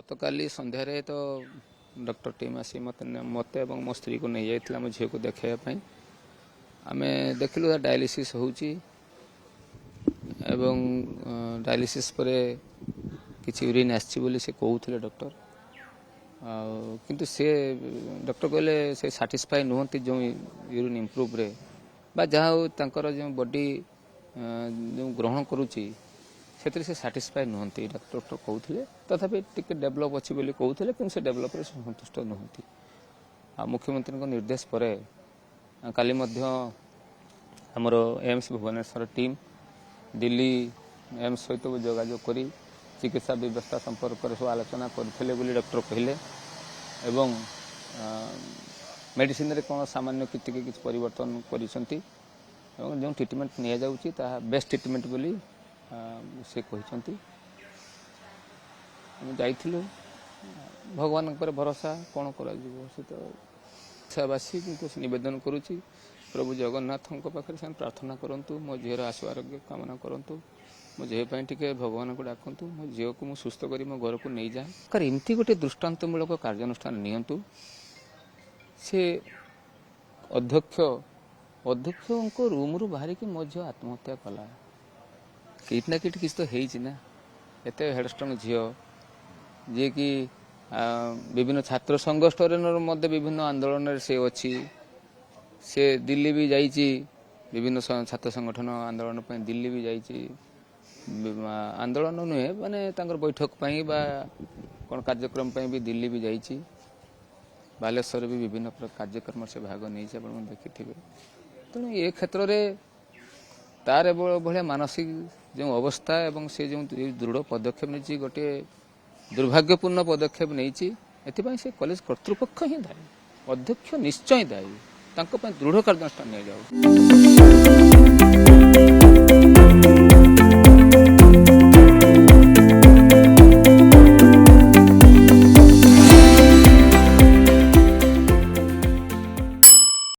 गतकाली संध्यार तो doctor team आसी मत और मो स्त्री को नहीं जाइए मो झील को देखापी आम देखिलु डायलिसिस होची एवं डायलिसिस पर किसी यूरिन आसी से कहते डॉक्टर किंतु से डॉक्टर कहले से सैटिस्फाई नुहति जो यूरिन इम्प्रूव रे बा जहाँ तांकर जो बॉडी जो ग्रहण करुच्ची से सैटिस्फाई नुहति डॉक्टर कहते तथापि टिके डेभलप अच्छी बोली कहते कि से डेभलप संतुष्ट नुहति मुख्यमंत्री निर्देश पर काली आमर AIIMS Bhubaneswar team Delhi AIIMS सहित जोगाजोग करी चिकित्सा व्यवस्था संपर्क में सब आलोचना करते डॉक्टर कहले एवं मेडिसिन रे कौन सामान्य किसी परिवर्तन करिसंती एवं जो ट्रिटमेंट निया जाउची ता बेस्ट ट्रिटमेंट बोली से कहते जाइलु भगवान पर भरोसा कौन कर देशवासी को निवेदन करुच्ची प्रभु जगन्नाथ पाखे से प्रार्थना करूँ मो झीर आशु आरोग्य कामना करूँ मो झील टे भगवान को डाकतु मो झील को सुस्थ कर मो घर को नहीं जाए कार एमती गोटे दृष्टांतमूलक कार्यानुष्ठान नियंतु से अध्यक्ष रूम रू बाहर की मो झील आत्महत्या कला किट ना किट किसी तो है एत हेडस्ट्रंग झील जी कि विभिन्न छात्र संघ स्तर विभिन्न आंदोलन से अच्छी से दिल्ली भी जाइए विभिन्न छात्र संगठन आंदोलन पर दिल्ली भी जाइए आंदोलन नुहे माने बैठक पाई बा कौन कार्यक्रम भी दिल्ली भी जाइए बालेश्वर भी विभिन्न कार्यक्रम से भाग नहीं देखी तेणु ये क्षेत्र में तार भाया मानसिक जो अवस्था एवं से जो दृढ़ पदक्षेप नहीं गोटे दुर्भाग्यपूर्ण पदक्षेप नहीं एथिपाई से कॉलेज कर्तृपक्ष ही दायी अध्यक्ष निश्चय दायी दृढ़ कार्यानुष्ठान नहीं जाऊ।